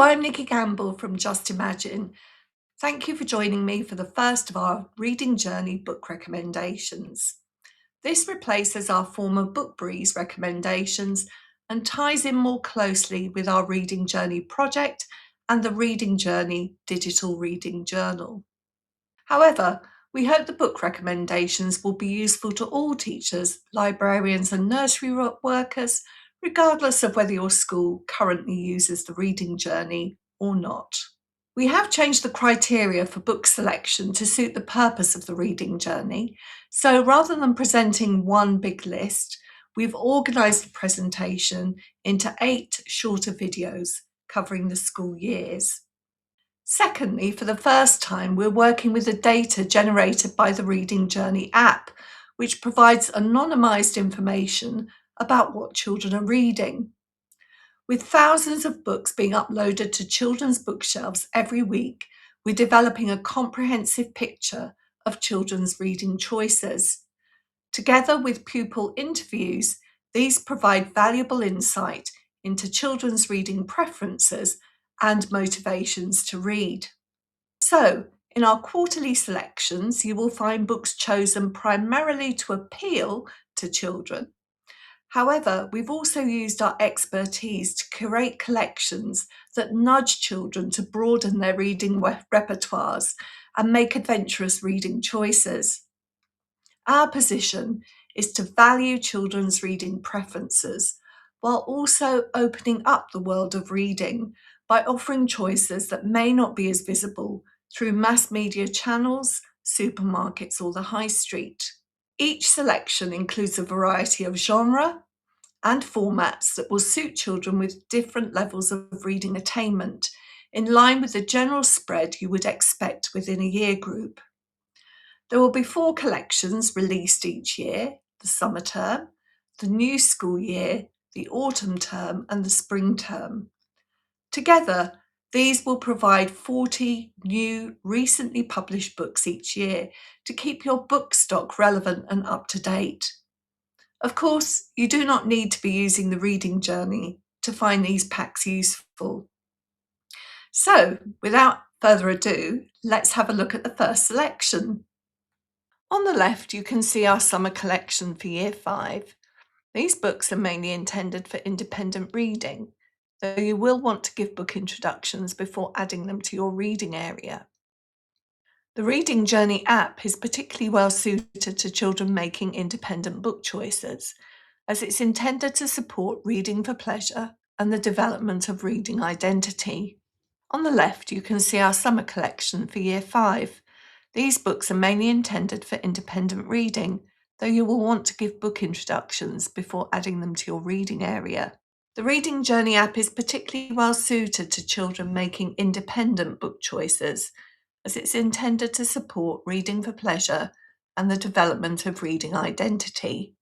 I'm Nikki Campbell from Just Imagine. Thank you for joining me for the first of our Reading Journey book recommendations. This replaces our former Book Breeze recommendations and ties in more closely with our Reading Journey project and the Reading Journey digital reading journal. However, we hope the book recommendations will be useful to all teachers, librarians and nursery workers, regardless of whether your school currently uses the Reading Journey or not. We have changed the criteria for book selection to suit the purpose of the Reading Journey, so rather than presenting one big list, we've organised the presentation into 8 shorter videos covering the school years. Secondly, for the first time, we're working with the data generated by the Reading Journey app, which provides anonymised information about what children are reading. With thousands of books being uploaded to children's bookshelves every week, we're developing a comprehensive picture of children's reading choices. Together with pupil interviews, these provide valuable insight into children's reading preferences and motivations to read. So, in our quarterly selections, you will find books chosen primarily to appeal to children. However, we've also used our expertise to curate collections that nudge children to broaden their reading repertoires and make adventurous reading choices. Our position is to value children's reading preferences while also opening up the world of reading by offering choices that may not be as visible through mass media channels, supermarkets, or the high street. Each selection includes a variety of genre and formats that will suit children with different levels of reading attainment, in line with the general spread you would expect within a year group. There will be 4 collections released each year: the summer term, the new school year, the autumn term, and the spring term. Together, these will provide 40 new, recently published books each year to keep your book stock relevant and up to date. Of course, you do not need to be using the Reading Journey to find these packs useful. So, without further ado, let's have a look at the first selection. On the left, you can see our summer collection for Year 5. These books are mainly intended for independent reading, though you will want to give book introductions before adding them to your reading area. The Reading Journey app is particularly well suited to children making independent book choices, as it's intended to support reading for pleasure and the development of reading identity. On the left, you can see our summer collection for Year 5. These books are mainly intended for independent reading, though you will want to give book introductions before adding them to your reading area. The Reading Journey app is particularly well suited to children making independent book choices, as it's intended to support reading for pleasure and the development of reading identity.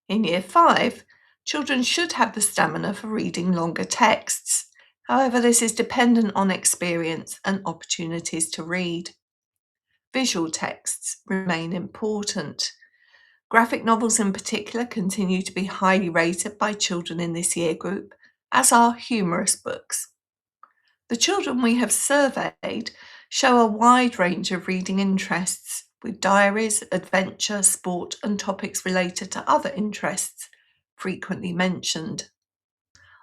In Year 5, children should have the stamina for reading longer texts. However, this is dependent on experience and opportunities to read. Visual texts remain important. Graphic novels in particular continue to be highly rated by children in this year group, as are humorous books. The children we have surveyed show a wide range of reading interests, with diaries, adventure, sport, and topics related to other interests frequently mentioned.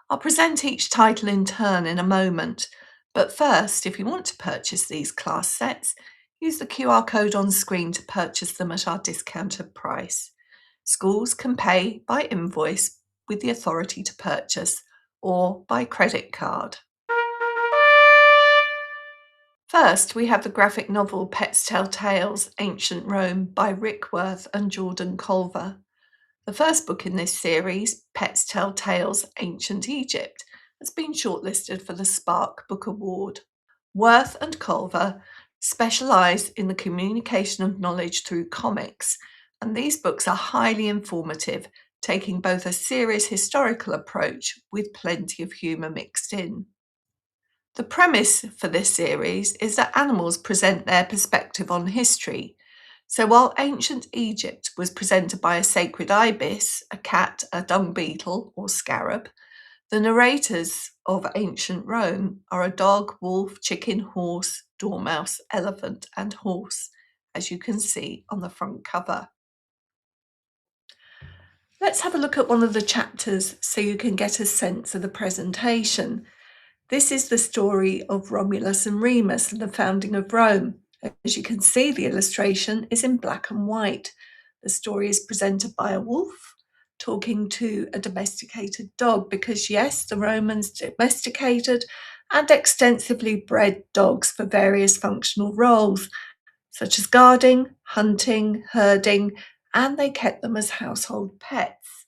I'll present each title in turn in a moment, but first, if you want to purchase these class sets, use the QR code on screen to purchase them at our discounted price. Schools can pay by invoice with the authority to purchase or by credit card. First, we have the graphic novel Pets Tell Tales: Ancient Rome by Rick Worth and Jordan Culver. The first book in this series, Pets Tell Tales: Ancient Egypt, has been shortlisted for the Spark Book Award. Worth and Culver specialise in the communication of knowledge through comics, and these books are highly informative, taking both a serious historical approach with plenty of humour mixed in. The premise for this series is that animals present their perspective on history. So while ancient Egypt was presented by a sacred ibis, a cat, a dung beetle, or scarab, The narrators of ancient Rome are a dog, wolf, chicken, horse, dormouse, elephant, and horse, as you can see on the front cover. Let's have a look at one of the chapters so you can get a sense of the presentation. This is the story of Romulus and Remus and the founding of Rome. As you can see, the illustration is in black and white. The story is presented by a wolf talking to a domesticated dog because, yes, the Romans domesticated and extensively bred dogs for various functional roles, such as guarding, hunting, herding, and they kept them as household pets.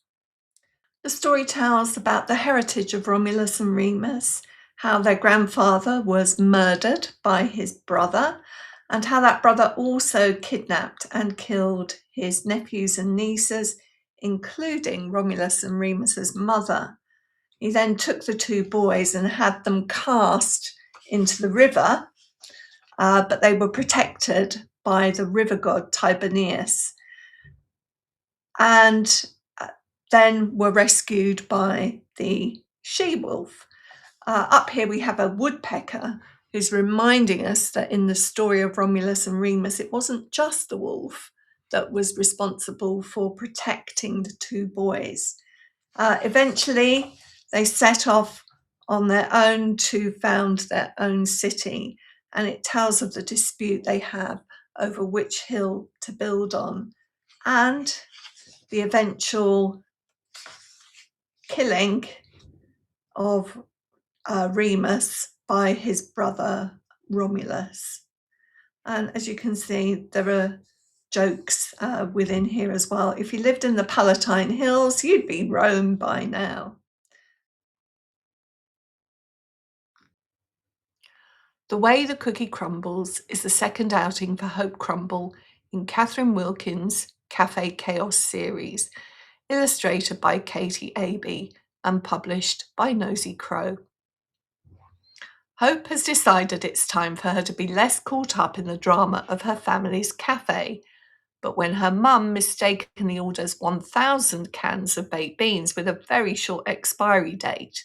The story tells about the heritage of Romulus and Remus, how their grandfather was murdered by his brother, and how that brother also kidnapped and killed his nephews and nieces, including Romulus and Remus's mother. He then took the two boys and had them cast into the river, but they were protected by the river god Tiberius, and then were rescued by the she-wolf. Up here we have a woodpecker who's reminding us that in the story of Romulus and Remus, it wasn't just the wolf that was responsible for protecting the two boys. Eventually, they set off on their own to found their own city, and it tells of the dispute they have over which hill to build on, and the eventual killing of Remus by his brother Romulus. And as you can see, there are jokes within here as well. If you lived in the Palatine Hills, you'd be Rome by now. The Way the Cookie Crumbles is the second outing for Hope Crumble in Catherine Wilkins' Cafe Chaos series, illustrated by Katie Abbey and published by Nosy Crow. Hope has decided it's time for her to be less caught up in the drama of her family's cafe, but when her mum mistakenly orders 1,000 cans of baked beans with a very short expiry date,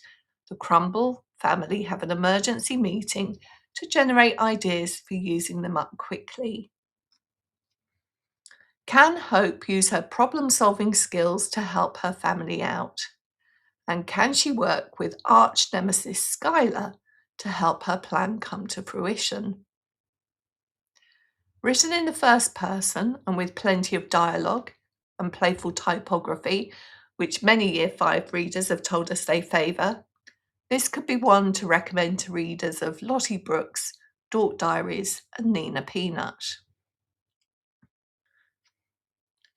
the Crumble family have an emergency meeting to generate ideas for using them up quickly. Can Hope use her problem-solving skills to help her family out? And can she work with arch nemesis Skylar to help her plan come to fruition? Written in the first person and with plenty of dialogue and playful typography, which many Year 5 readers have told us they favour, this could be one to recommend to readers of Lottie Brooks, Dork Diaries and Nina Peanut.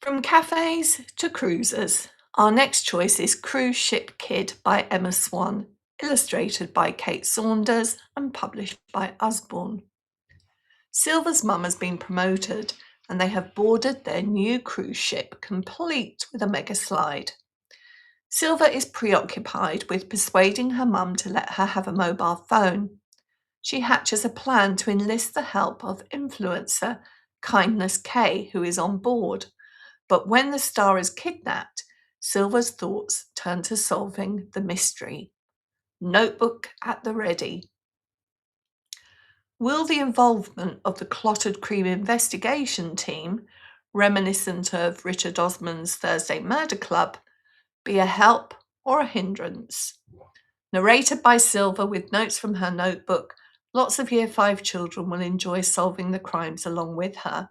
From cafes to cruisers, our next choice is Cruise Ship Kid by Emma Swan, illustrated by Kate Saunders and published by Usborne. Silver's mum has been promoted and they have boarded their new cruise ship complete with a mega slide. Silver is preoccupied with persuading her mum to let her have a mobile phone. She hatches a plan to enlist the help of influencer Kindness K, who is on board. But when the star is kidnapped, Silver's thoughts turn to solving the mystery. Notebook at the ready. Will the involvement of the Clotted Cream investigation team, reminiscent of Richard Osman's Thursday Murder Club, be a help or a hindrance? Narrated by Silver with notes from her notebook, lots of Year 5 children will enjoy solving the crimes along with her.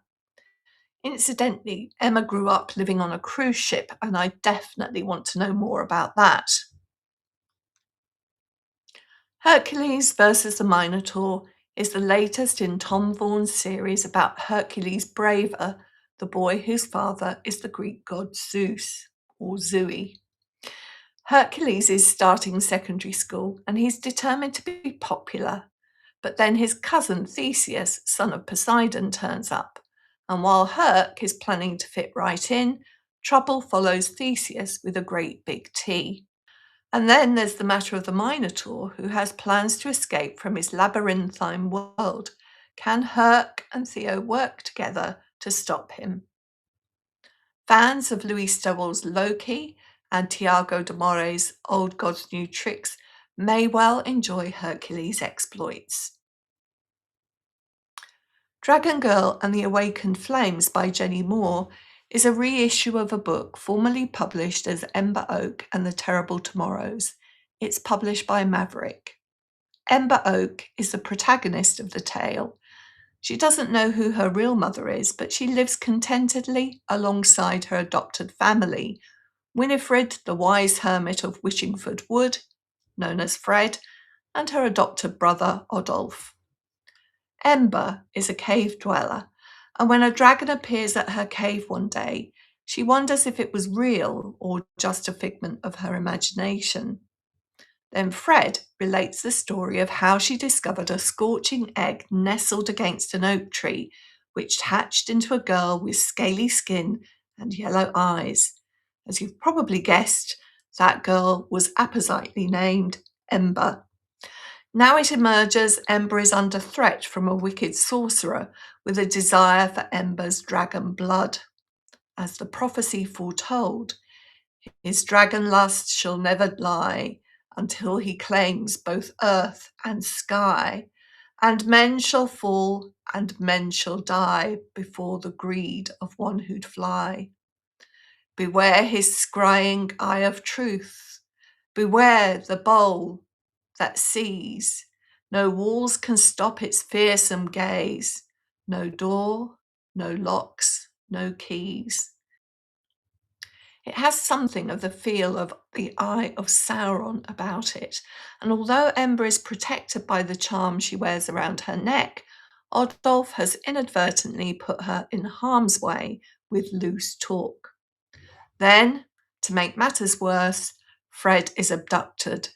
Incidentally, Emma grew up living on a cruise ship, and I definitely want to know more about that. Hercules versus the Minotaur is the latest in Tom Vaughan's series about Hercules Braver, the boy whose father is the Greek god Zeus, or Zooey. Hercules is starting secondary school and he's determined to be popular, but then his cousin Theseus, son of Poseidon, turns up, and while Herc is planning to fit right in, trouble follows Theseus with a great big T. And then there's the matter of the Minotaur, who has plans to escape from his labyrinthine world. Can Herc and Theo work together to stop him? Fans of Louis Stowell's Loki and Tiago de Moraes' Old Gods New Tricks may well enjoy Hercules' exploits. Dragon Girl and the Awakened Flames by Jenny Moore is a reissue of a book formerly published as Ember Oak and the Terrible Tomorrows. It's published by Maverick. Ember Oak is the protagonist of the tale. She doesn't know who her real mother is, but she lives contentedly alongside her adopted family, Winifred, the wise hermit of Wishingford Wood, known as Fred, and her adopted brother, Odolphe. Ember is a cave dweller, and when a dragon appears at her cave one day, she wonders if it was real or just a figment of her imagination. Then Fred relates the story of how she discovered a scorching egg nestled against an oak tree, which hatched into a girl with scaly skin and yellow eyes. As you've probably guessed, that girl was appositely named Ember. Now it emerges Ember is under threat from a wicked sorcerer with a desire for Ember's dragon blood. As the prophecy foretold, his dragon lust shall never lie until he claims both earth and sky, and men shall fall and men shall die before the greed of one who'd fly. Beware his scrying eye of truth, beware the bowl that sees. No walls can stop its fearsome gaze, no door, no locks, no keys. It has something of the feel of the Eye of Sauron about it, and although Ember is protected by the charm she wears around her neck, Odolphe has inadvertently put her in harm's way with loose talk. Then, to make matters worse, Fred is abducted.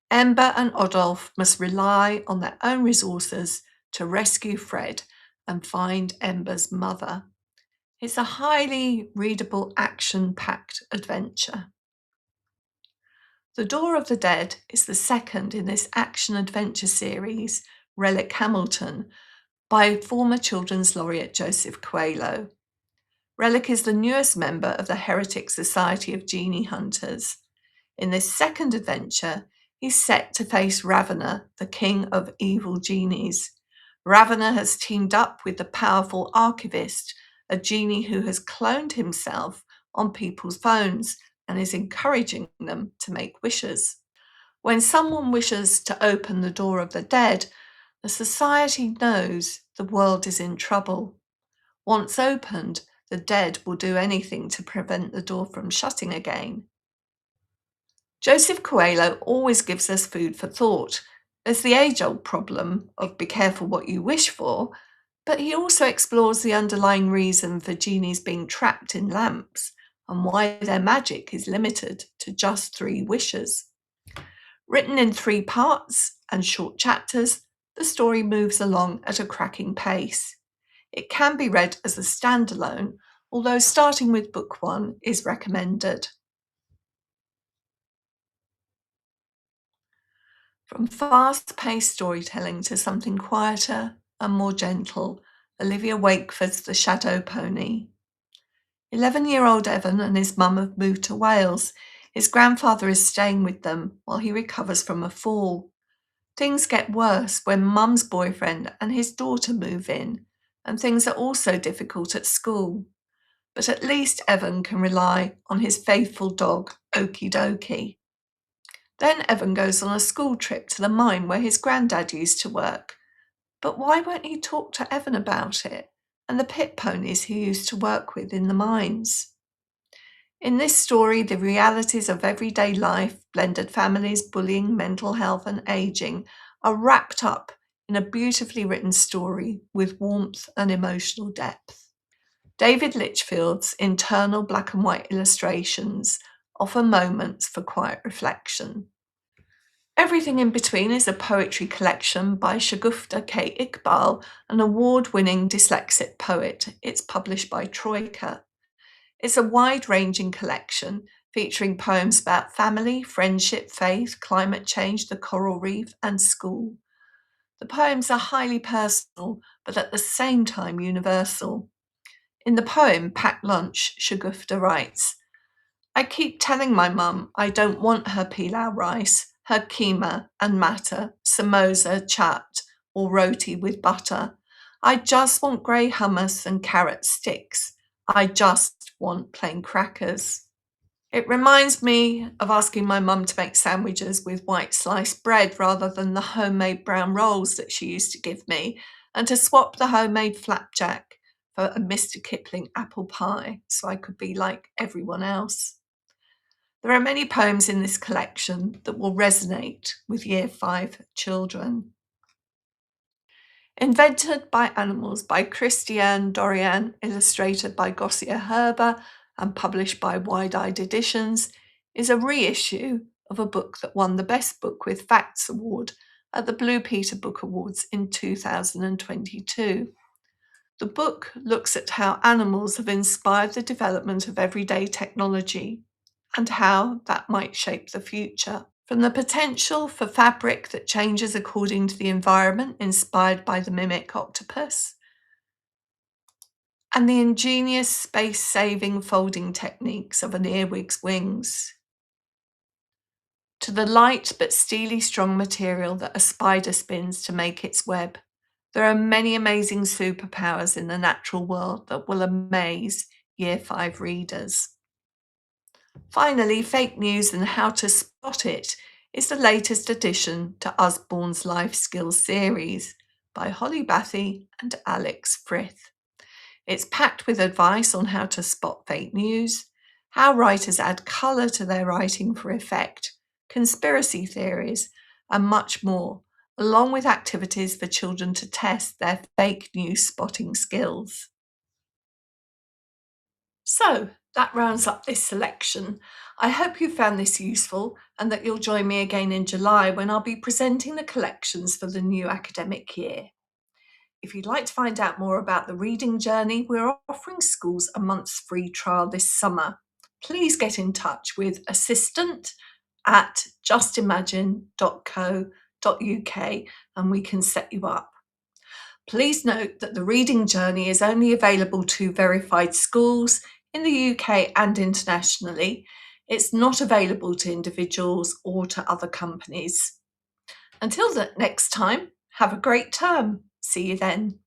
Ember and Odolphe must rely on their own resources to rescue Fred and find Ember's mother. It's a highly readable, action-packed adventure. The Door of the Dead is the second in this action-adventure series, Relic Hamilton, by former Children's Laureate Joseph Coelho. Relic is the newest member of the Heretic Society of Genie Hunters. In this second adventure, he's set to face Ravener, the king of evil genies. Ravener has teamed up with the powerful Archivist, a genie who has cloned himself on people's phones and is encouraging them to make wishes. When someone wishes to open the door of the dead, the society knows the world is in trouble. Once opened, the dead will do anything to prevent the door from shutting again. Joseph Coelho always gives us food for thought. There's the age-old problem of be careful what you wish for, but he also explores the underlying reason for genies being trapped in lamps and why their magic is limited to just 3 wishes. Written in 3 parts and short chapters, the story moves along at a cracking pace. It can be read as a standalone, although starting with book 1 is recommended. From fast-paced storytelling to something quieter and more gentle, Olivia Wakeford's The Shadow Pony. 11-year-old Evan and his mum have moved to Wales. His grandfather is staying with them while he recovers from a fall. Things get worse when mum's boyfriend and his daughter move in, and things are also difficult at school. But at least Evan can rely on his faithful dog, Okie Dokie. Then Evan goes on a school trip to the mine where his granddad used to work. But why won't he talk to Evan about it and the pit ponies he used to work with in the mines? In this story, the realities of everyday life, blended families, bullying, mental health and ageing are wrapped up in a beautifully written story with warmth and emotional depth. David Litchfield's internal black and white illustrations offer moments for quiet reflection. Everything in Between is a poetry collection by Shagufta K. Iqbal, an award-winning dyslexic poet. It's published by Troika. It's a wide-ranging collection featuring poems about family, friendship, faith, climate change, the coral reef, and school. The poems are highly personal, but at the same time universal. In the poem Packed Lunch, Shagufta writes, I keep telling my mum I don't want her pilau rice, her keema and matter, samosa, chaat, or roti with butter. I just want grey hummus and carrot sticks. I just want plain crackers. It reminds me of asking my mum to make sandwiches with white sliced bread rather than the homemade brown rolls that she used to give me, and to swap the homemade flapjack for a Mr. Kipling apple pie so I could be like everyone else. There are many poems in this collection that will resonate with Year 5 children. Invented by Animals by Christiane Dorian, illustrated by Gossier Herber, and published by Wide Eyed Editions, is a reissue of a book that won the Best Book with Facts Award at the Blue Peter Book Awards in 2022. The book looks at how animals have inspired the development of everyday technology and how that might shape the future. From the potential for fabric that changes according to the environment, inspired by the mimic octopus, and the ingenious space-saving folding techniques of an earwig's wings, to the light but steely strong material that a spider spins to make its web. There are many amazing superpowers in the natural world that will amaze Year 5 readers. Finally, Fake News and How to Spot It is the latest addition to Usborne's Life Skills series by Holly Bathy and Alex Frith. It's packed with advice on how to spot fake news, how writers add colour to their writing for effect, conspiracy theories, and much more, along with activities for children to test their fake news spotting skills. So, that rounds up this selection. I hope you found this useful and that you'll join me again in July when I'll be presenting the collections for the new academic year. If you'd like to find out more about the reading journey, we're offering schools a month's free trial this summer. Please get in touch with assistant@justimagine.co.uk and we can set you up. Please note that the reading journey is only available to verified schools in the UK and internationally. It's not available to individuals or to other companies. Until the next time, have a great term. See you then.